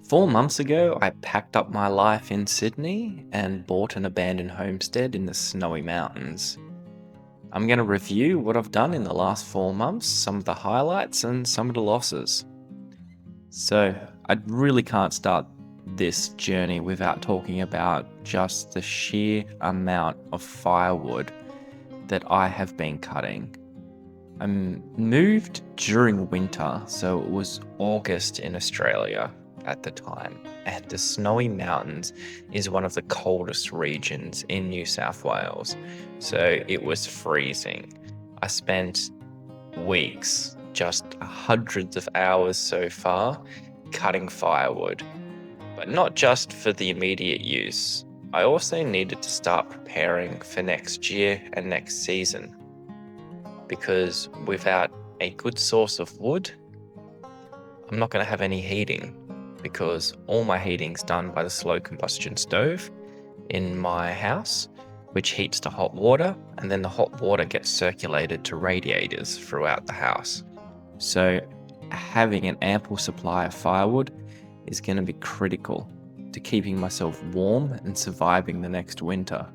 4 months ago, I packed up my life in Sydney and bought an abandoned homestead in the snowy mountains. I'm going to review what I've done in the last 4 months, some of the highlights, and some of the losses. So, I really can't start this journey without talking about just the sheer amount of firewood that I have been cutting. I moved during winter, so it was August in Australia at the time, and the snowy mountains is one of the coldest regions in New South Wales, so it was freezing. I spent weeks, just hundreds of hours so far, cutting firewood, but not just for the immediate use. I also needed to start preparing for next year and next season, because without a good source of wood, I'm not going to have any heating, because all my heating's done by the slow combustion stove in my house, which heats to hot water, and then the hot water gets circulated to radiators throughout the house. So having an ample supply of firewood is going to be critical to keeping myself warm and surviving the next winter.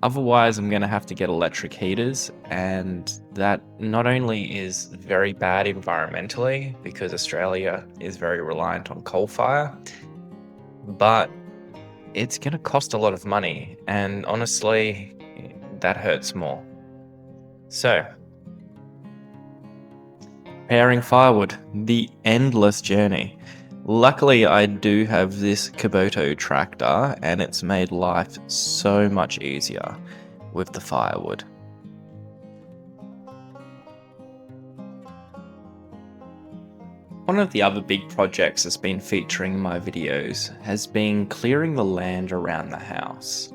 Otherwise, I'm going to have to get electric heaters, and that not only is very bad environmentally, because Australia is very reliant on coal fire, but it's going to cost a lot of money, and honestly, that hurts more. So, preparing firewood, the endless journey. Luckily, I do have this Kubota tractor, and it's made life so much easier with the firewood. One of the other big projects that's been featuring in my videos has been clearing the land around the house.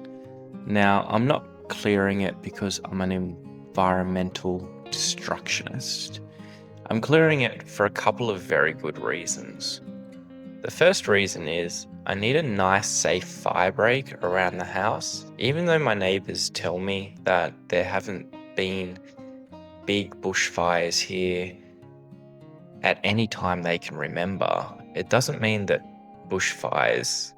Now, I'm not clearing it because I'm an environmental destructionist. I'm clearing it for a couple of very good reasons. The first reason is I need a nice, safe firebreak around the house. Even though my neighbors tell me that there haven't been big bushfires here at any time they can remember, it doesn't mean that bushfires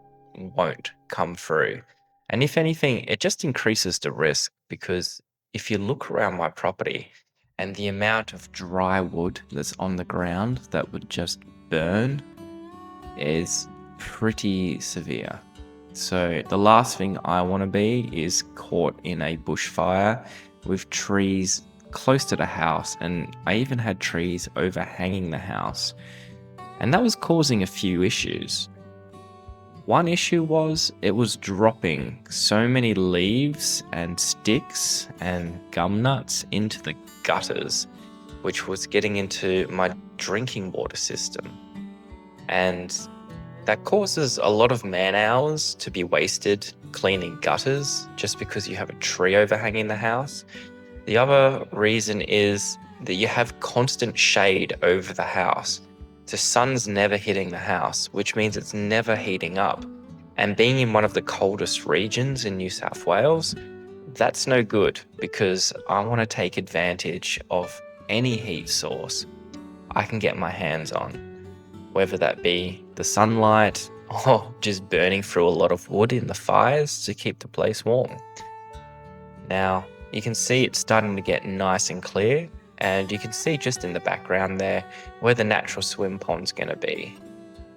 won't come through. And if anything, it just increases the risk, because if you look around my property and the amount of dry wood that's on the ground that would just burn is pretty severe. So the last thing I want to be is caught in a bushfire with trees close to the house, and I even had trees overhanging the house, and that was causing a few issues. One issue was it was dropping so many leaves and sticks and gum nuts into the gutters, which was getting into my drinking water system. And that causes a lot of man hours to be wasted cleaning gutters just because you have a tree overhanging the house. The other reason is that you have constant shade over the house. The sun's never hitting the house, which means it's never heating up. And being in one of the coldest regions in New South Wales, that's no good, because I want to take advantage of any heat source I can get my hands on, whether that be the sunlight or just burning through a lot of wood in the fires to keep the place warm. Now, you can see it's starting to get nice and clear, and you can see just in the background there where the natural swim pond's going to be.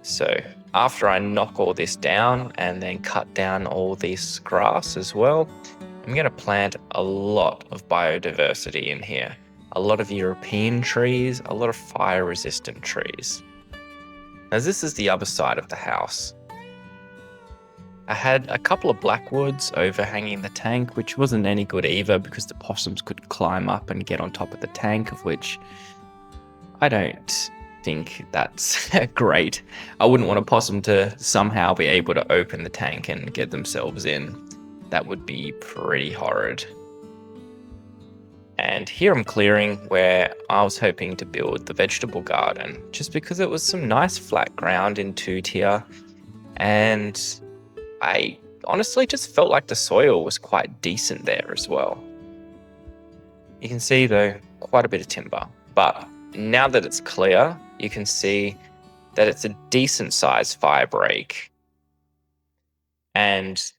So after I knock all this down and then cut down all this grass as well, I'm going to plant a lot of biodiversity in here. A lot of European trees, a lot of fire-resistant trees. Now, this is the other side of the house. I had a couple of blackwoods overhanging the tank, which wasn't any good either, because the possums could climb up and get on top of the tank, of which I don't think that's great. I wouldn't want a possum to somehow be able to open the tank and get themselves in. That would be pretty horrid. And here I'm clearing where I was hoping to build the vegetable garden, just because it was some nice flat ground in two-tier, and I honestly just felt like the soil was quite decent there as well. You can see though, quite a bit of timber, but now that it's clear, you can see that it's a decent sized Firebreak and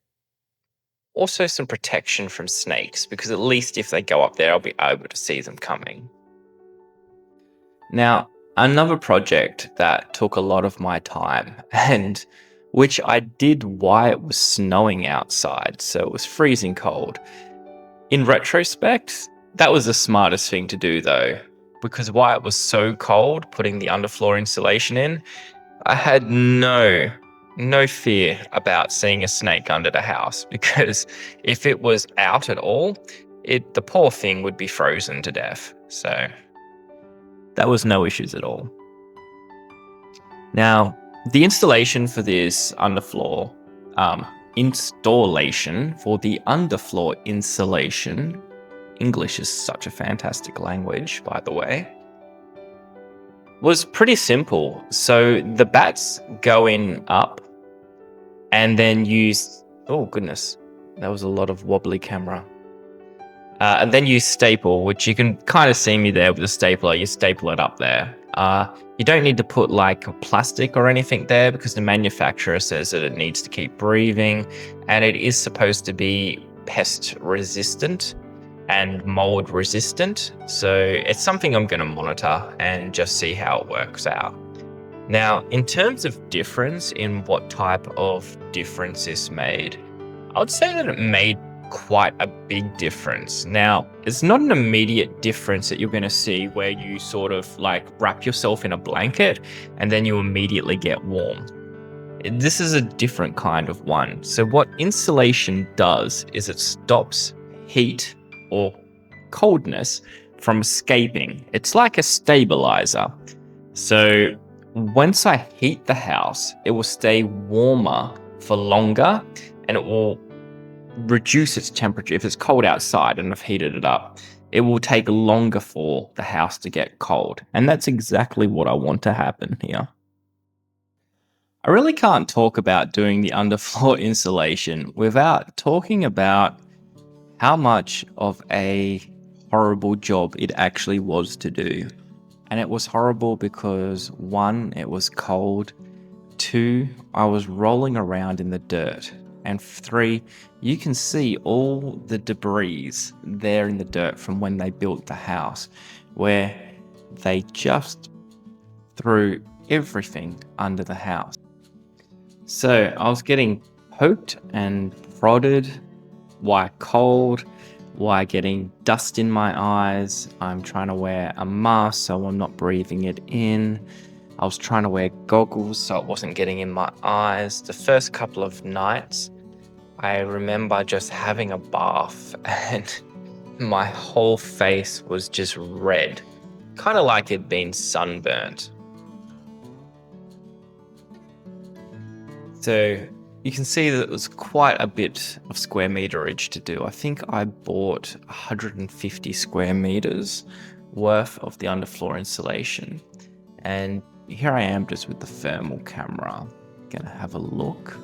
also some protection from snakes, because at least if they go up there, I'll be able to see them coming. Now, another project that took a lot of my time and which I did while it was snowing outside, so it was freezing cold. In retrospect, that was the smartest thing to do though, because while it was so cold, putting the underfloor insulation in, I had no fear about seeing a snake under the house, because if it was out at all, the poor thing would be frozen to death. So that was no issues at all. Now, the installation for this underfloor, insulation, English is such a fantastic language, by the way, was pretty simple. So the bats go in up and then use, oh goodness, that was a lot of wobbly camera. And then you staple, which you can kind of see me there with a stapler. You staple it up there. You don't need to put like plastic or anything there, because the manufacturer says that it needs to keep breathing and it is supposed to be pest resistant and mold resistant. So it's something I'm going to monitor and just see how it works out. Now, in terms of difference in what type of difference this made, I would say that it made quite a big difference. Now, it's not an immediate difference that you're going to see where you sort of like wrap yourself in a blanket and then you immediately get warm. This is a different kind of one. So what insulation does is it stops heat or coldness from escaping. It's like a stabilizer. So once I heat the house, it will stay warmer for longer and it will reduce its temperature. If it's cold outside and I've heated it up, it will take longer for the house to get cold. And that's exactly what I want to happen here. I really can't talk about doing the underfloor insulation without talking about how much of a horrible job it actually was to do. And it was horrible because 1, it was cold, 2, I was rolling around in the dirt, and 3, you can see all the debris there in the dirt from when they built the house, where they just threw everything under the house. So I was getting poked and prodded. Why cold? Why getting dust in my eyes? I'm trying to wear a mask so I'm not breathing it in. I was trying to wear goggles so it wasn't getting in my eyes. The first couple of nights, I remember just having a bath and my whole face was just red, kind of like it'd been sunburnt. So you can see that it was quite a bit of square meterage to do. I think I bought 150 square meters worth of the underfloor insulation. And here I am just with the thermal camera. Gonna have a look.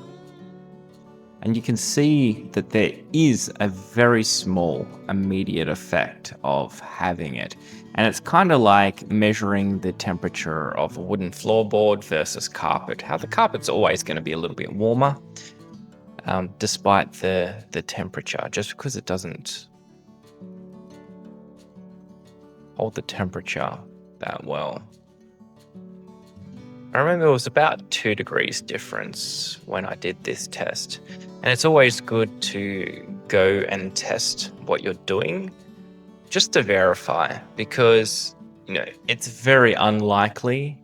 And you can see that there is a very small immediate effect of having it. And it's kind of like measuring the temperature of a wooden floorboard versus carpet. How the carpet's always going to be a little bit warmer, despite the temperature, just because it doesn't hold the temperature that well. I remember it was about 2 degrees difference when I did this test. And it's always good to go and test what you're doing just to verify, because, you know, it's very unlikely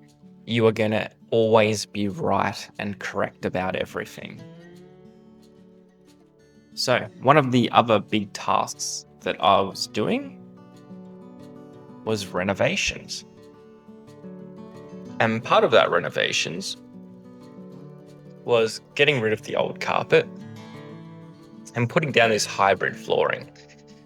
you are going to always be right and correct about everything. So one of the other big tasks that I was doing was renovations. And part of that renovations was getting rid of the old carpet and putting down this hybrid flooring.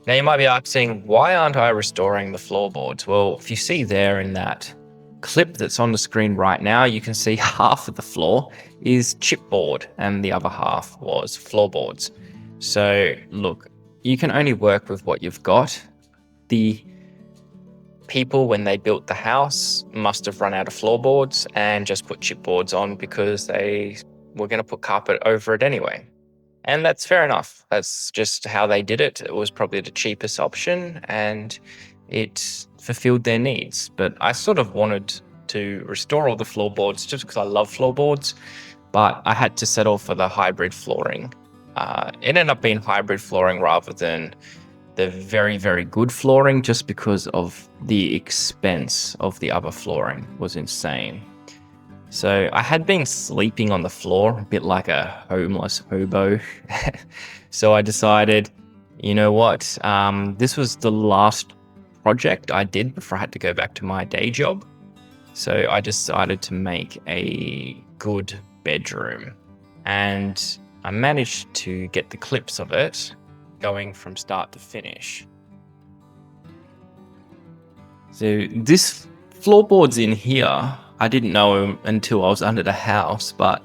Now you might be asking, why aren't I restoring the floorboards? Well, if you see there in that clip that's on the screen right now, you can see half of the floor is chipboard and the other half was floorboards. So look, you can only work with what you've got. The people, when they built the house, must have run out of floorboards and just put chipboards on because they were going to put carpet over it anyway. And that's fair enough. That's just how they did it. It was probably the cheapest option and it fulfilled their needs. But I sort of wanted to restore all the floorboards just because I love floorboards, but I had to settle for the hybrid flooring. It ended up being hybrid flooring rather than the very, very good flooring, just because of the expense of the other flooring was insane. So I had been sleeping on the floor, a bit like a homeless hobo. So I decided, you know what, this was the last project I did before I had to go back to my day job. So I decided to make a good bedroom, and I managed to get the clips of it going from start to finish. So this floorboards in here, I didn't know until I was under the house, but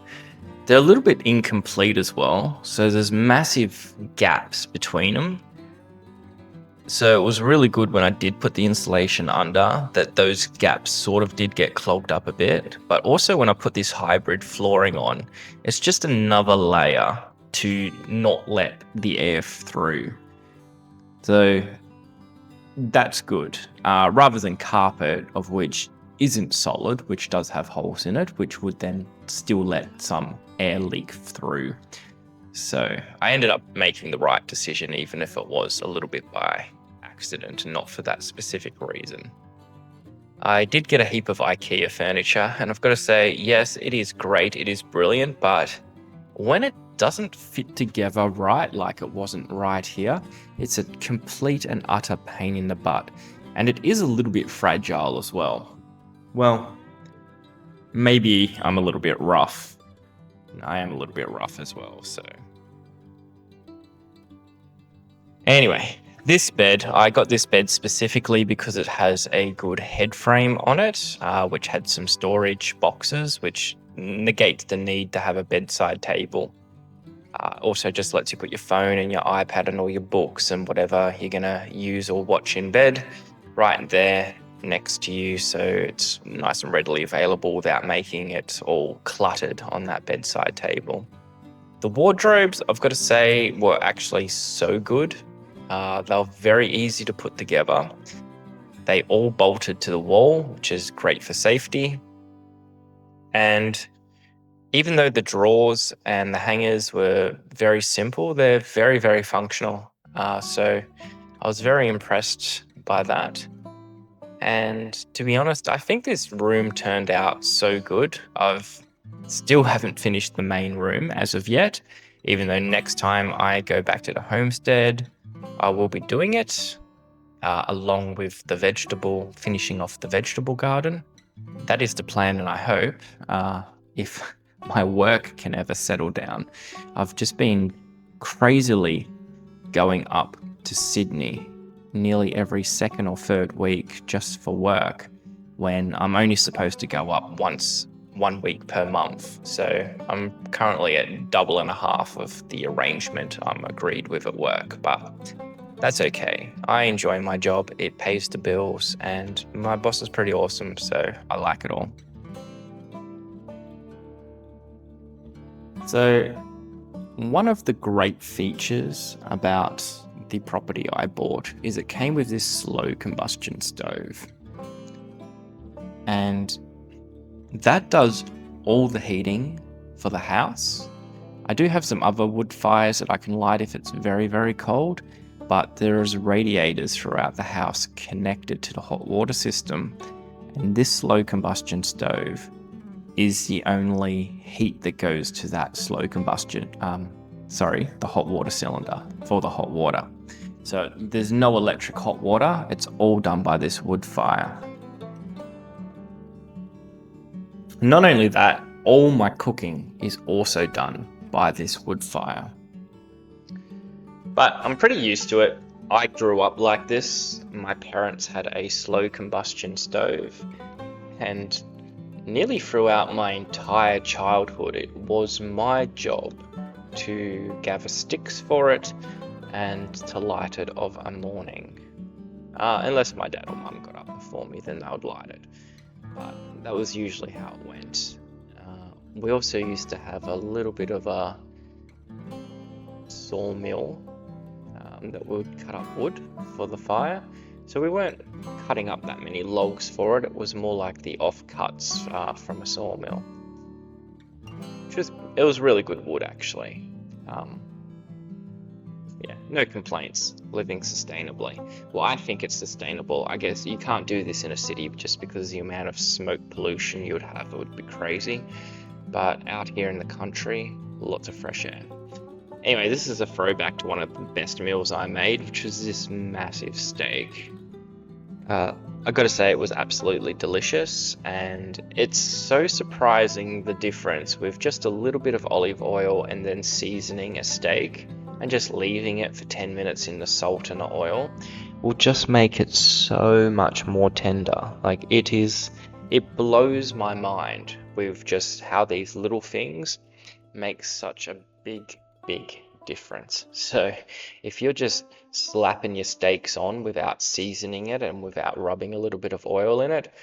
they're a little bit incomplete as well. So there's massive gaps between them. So it was really good when I did put the insulation under that those gaps sort of did get clogged up a bit. But also when I put this hybrid flooring on, it's just another layer to not let the air through. So that's good. Rather than carpet, of which isn't solid, which does have holes in it, which would then still let some air leak through. So I ended up making the right decision, even if it was a little bit by accident and not for that specific reason. I did get a heap of IKEA furniture, and I've got to say, yes, it is great, it is brilliant, but when it doesn't fit together right, like it wasn't right here, it's a complete and utter pain in the butt. And it is a little bit fragile as well. Well, maybe I'm a little bit rough. I am a little bit rough as well, so. Anyway, this bed, I got this bed specifically because it has a good head frame on it, which had some storage boxes, which negates the need to have a bedside table. Also just lets you put your phone and your iPad and all your books and whatever you're going to use or watch in bed right there next to you, so it's nice and readily available without making it all cluttered on that bedside table. The wardrobes, I've got to say, were actually so good. They were very easy to put together. They all bolted to the wall, which is great for safety. And even though the drawers and the hangers were very simple, they're very, very functional. So I was very impressed by that. And to be honest, I think this room turned out so good. I've still haven't finished the main room as of yet, even though next time I go back to the homestead, I will be doing it, along with finishing off the vegetable garden. That is the plan, and I hope, if my work can ever settle down. I've just been crazily going up to Sydney nearly every second or third week just for work, when I'm only supposed to go up once 1 week per month. So I'm currently at double and a half of the arrangement I'm agreed with at work, but that's okay. I enjoy my job, it pays the bills, and my boss is pretty awesome, so I like it all. So one of the great features about the property I bought is it came with this slow combustion stove. And that does all the heating for the house. I do have some other wood fires that I can light if it's very, very cold, but there's radiators throughout the house connected to the hot water system. And this slow combustion stove is the only heat that goes to that slow combustion, the hot water cylinder for the hot water. So there's no electric hot water, it's all done by this wood fire. Not only that, all my cooking is also done by this wood fire. But I'm pretty used to it. I grew up like this. My parents had a slow combustion stove, and nearly throughout my entire childhood, it was my job to gather sticks for it and to light it of a morning. Unless my dad or mum got up before me, then they would light it. But that was usually how it went. We also used to have a little bit of a sawmill that would cut up wood for the fire. So we weren't cutting up that many logs for it. It was more like the offcuts from a sawmill. It was really good wood actually. Yeah, no complaints. Living sustainably. Well, I think it's sustainable. I guess you can't do this in a city just because the amount of smoke pollution you would have would be crazy. But out here in the country, lots of fresh air. Anyway, this is a throwback to one of the best meals I made, which was this massive steak. I gotta say, it was absolutely delicious, and it's so surprising the difference with just a little bit of olive oil and then seasoning a steak and just leaving it for 10 minutes in the salt and the oil will just make it so much more tender. Like it blows my mind with just how these little things make such a big difference. So if you're just slapping your steaks on without seasoning it and without rubbing a little bit of oil in it,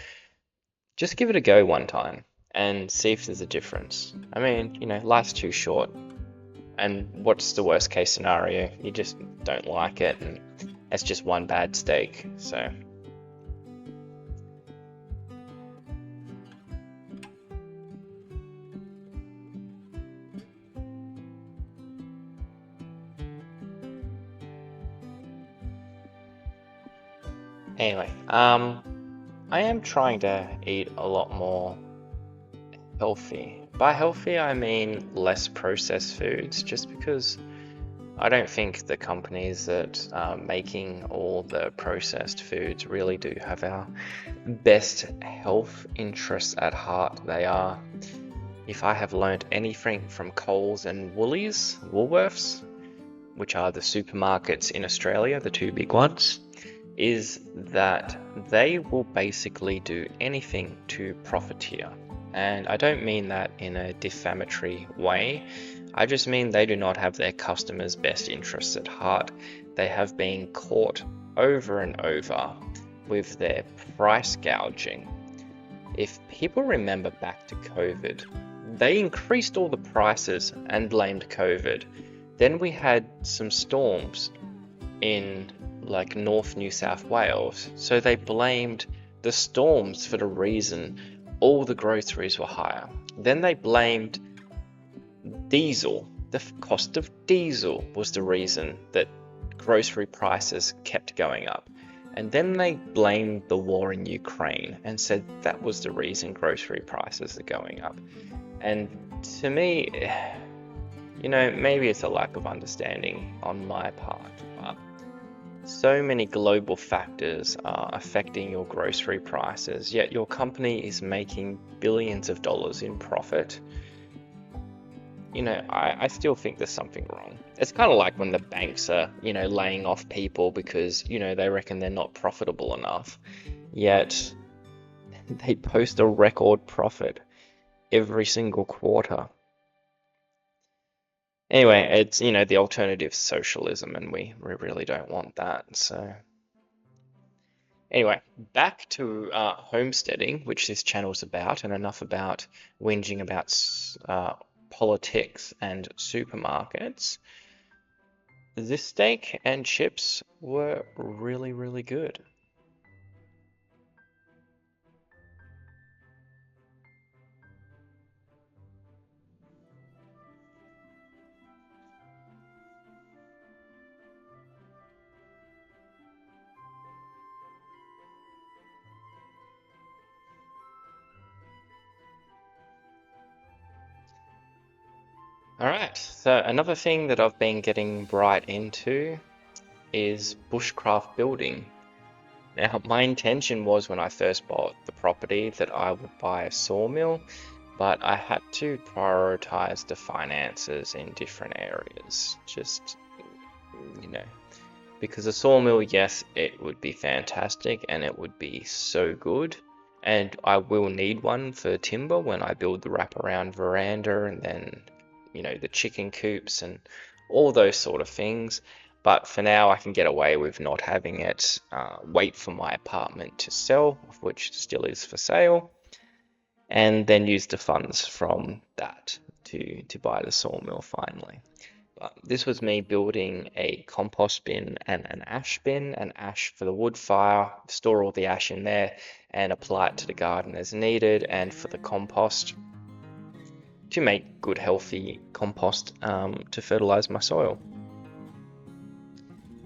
just give it a go one time and see if there's a difference. I mean, life's too short. And what's the worst case scenario? You just don't like it and it's just one bad steak. So anyway, I am trying to eat a lot more healthy. By healthy, I mean less processed foods, just because I don't think the companies that are making all the processed foods really do have our best health interests at heart. If I have learnt anything from Coles and Woolworths, which are the supermarkets in Australia, the two big ones, is that they will basically do anything to profiteer. And I don't mean that in a defamatory way. I just mean they do not have their customers' best interests at heart. They have been caught over and over with their price gouging. If people remember back to COVID, they increased all the prices and blamed COVID. Then we had some storms in like North New South Wales, so they blamed the storms for the reason all the groceries were higher. Then they blamed diesel. The cost of diesel was the reason that grocery prices kept going up. And then they blamed the war in Ukraine and said that was the reason grocery prices are going up. And to me, maybe it's a lack of understanding on my part, but so many global factors are affecting your grocery prices, yet your company is making billions of dollars in profit. I still think there's something wrong. It's kind of like when the banks are, laying off people because, they reckon they're not profitable enough, yet they post a record profit every single quarter. Anyway, it's, the alternative socialism, and we really don't want that. So anyway, back to homesteading, which this channel's about, and enough about whinging about politics and supermarkets. This steak and chips were really, really good. Alright, so another thing that I've been getting right into is bushcraft building. Now, my intention was when I first bought the property that I would buy a sawmill, but I had to prioritize the finances in different areas. Just, because a sawmill, yes, it would be fantastic and it would be so good. And I will need one for timber when I build the wraparound veranda and then the chicken coops and all those sort of things. but for now I can get away with not having it wait for my apartment to sell, which still is for sale, and then use the funds from that to buy the sawmill finally. But this was me building a compost bin and an ash bin, an ash for the wood fire, store all the ash in there and apply it to the garden as needed, and for the compost to make good healthy compost to fertilize my soil.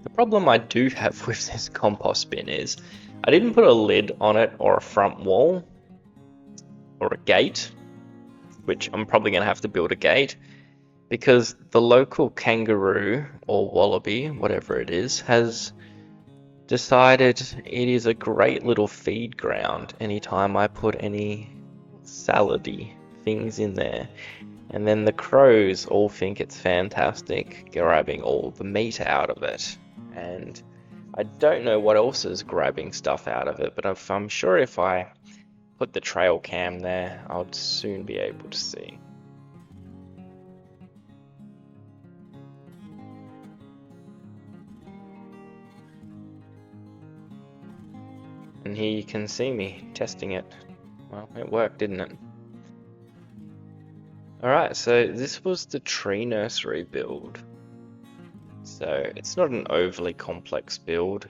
The problem I do have with this compost bin is I didn't put a lid on it or a front wall or a gate, which I'm probably going to have to build a gate, because the local kangaroo or wallaby, whatever it is, has decided it is a great little feed ground anytime I put any salady things in there. And then the crows all think it's fantastic, grabbing all the meat out of it. And I don't know what else is grabbing stuff out of it, but I'm sure if I put the trail cam there, I'll soon be able to see. And here you can see me testing it. Well, it worked, didn't it? Alright, so this was the tree nursery build. So it's not an overly complex build.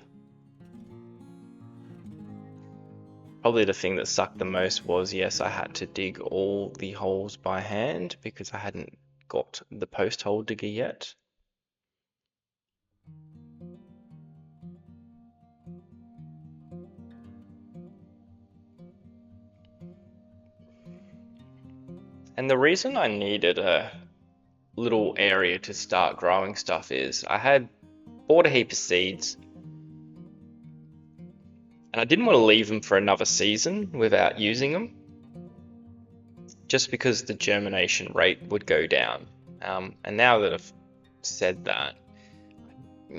Probably the thing that sucked the most was, yes, I had to dig all the holes by hand because I hadn't got the post hole digger yet. And the reason I needed a little area to start growing stuff is I had bought a heap of seeds and I didn't want to leave them for another season without using them, just because the germination rate would go down. And now that I've said that,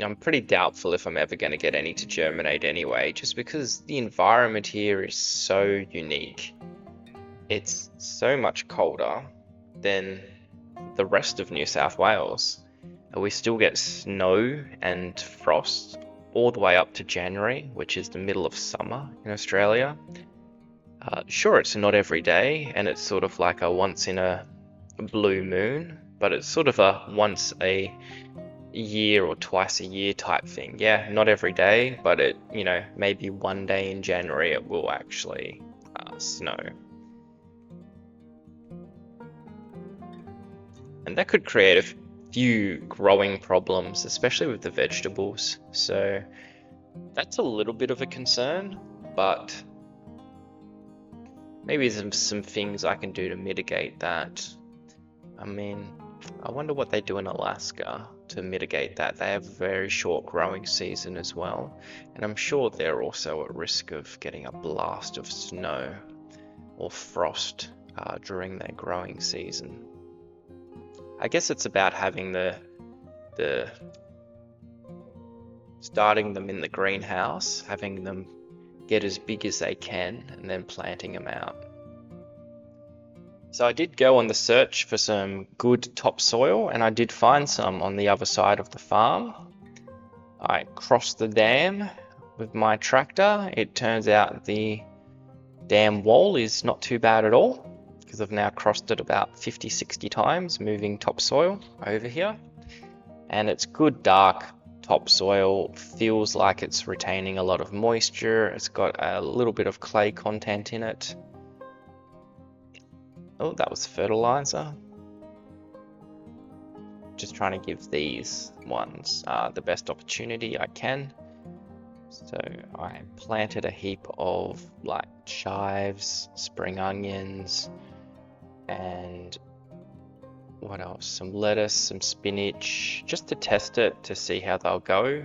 I'm pretty doubtful if I'm ever going to get any to germinate anyway, just because the environment here is so unique. It's so much colder than the rest of New South Wales. We still get snow and frost all the way up to January, which is the middle of summer in Australia. Sure, it's not every day, and it's sort of like a once in a blue moon, but it's sort of a once a year or twice a year type thing. Yeah, not every day, but it, maybe one day in January it will actually snow. And that could create a few growing problems, especially with the vegetables. So that's a little bit of a concern, but maybe there's some things I can do to mitigate that. I mean, I wonder what they do in Alaska to mitigate that. They have a very short growing season as well, and I'm sure they're also at risk of getting a blast of snow or frost during their growing season. I guess it's about having the starting them in the greenhouse, having them get as big as they can, and then planting them out. So I did go on the search for some good topsoil, and I did find some on the other side of the farm. I crossed the dam with my tractor. It turns out the dam wall is not too bad at all, because I've now crossed it about 50-60 times moving topsoil over here. And it's good dark topsoil, feels like it's retaining a lot of moisture. It's got a little bit of clay content in it. Oh, that was fertilizer. Just trying to give these ones the best opportunity I can. So I planted a heap of like chives, spring onions, and what else? Some lettuce, some spinach, just to test it to see how they'll go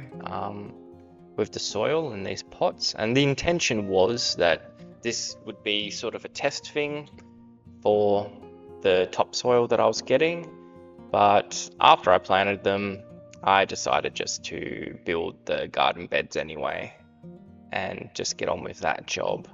with the soil in these pots. And the intention was that this would be sort of a test thing for the topsoil that I was getting. But after I planted them, I decided just to build the garden beds anyway and just get on with that job.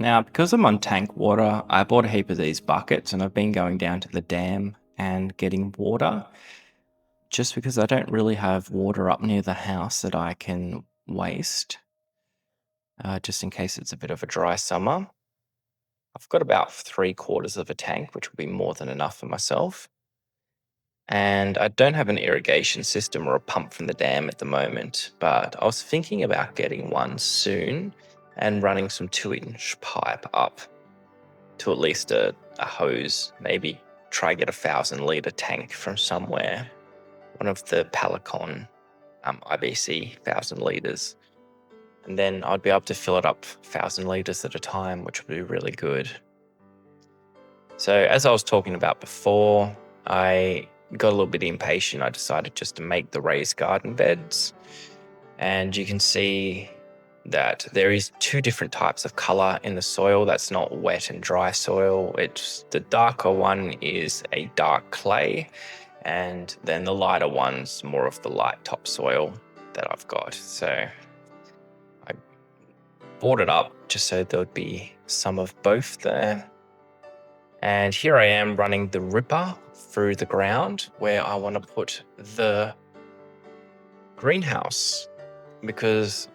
Now, because I'm on tank water, I bought a heap of these buckets and I've been going down to the dam and getting water just because I don't really have water up near the house that I can waste, just in case it's a bit of a dry summer. I've got about 3/4 of a tank, which will be more than enough for myself. And I don't have an irrigation system or a pump from the dam at the moment, but I was thinking about getting one soon and running some 2-inch pipe up to at least a hose, maybe try get a 1,000 litre tank from somewhere, one of the Palicon IBC 1,000 litres. And then I'd be able to fill it up 1,000 litres at a time, which would be really good. So as I was talking about before, I got a little bit impatient. I decided just to make the raised garden beds. And you can see that there is 2 different types of color in the soil. That's not wet and dry soil. It's the darker one is a dark clay, and then the lighter one's more of the light topsoil that I've got. So I bought it up just so there would be some of both there. And here I am running the ripper through the ground where I want to put the greenhouse, because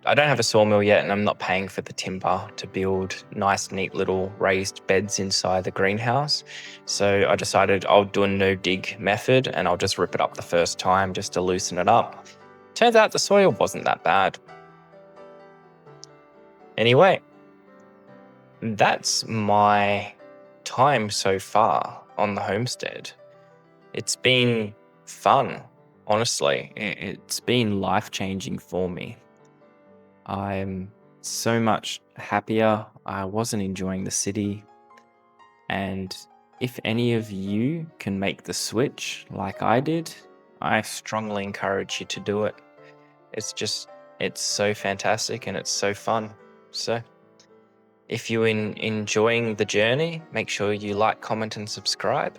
I don't have a sawmill yet and I'm not paying for the timber to build nice, neat little raised beds inside the greenhouse. So I decided I'll do a no dig method and I'll just rip it up the first time just to loosen it up. Turns out the soil wasn't that bad. Anyway, that's my time so far on the homestead. It's been fun, honestly. It's been life-changing for me. I'm so much happier. I wasn't enjoying the city. And if any of you can make the switch like I did, I strongly encourage you to do it. It's so fantastic and it's so fun. So if you're enjoying the journey, make sure you like, comment, and subscribe,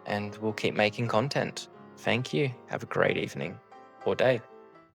and we'll keep making content. Thank you. Have a great evening or day.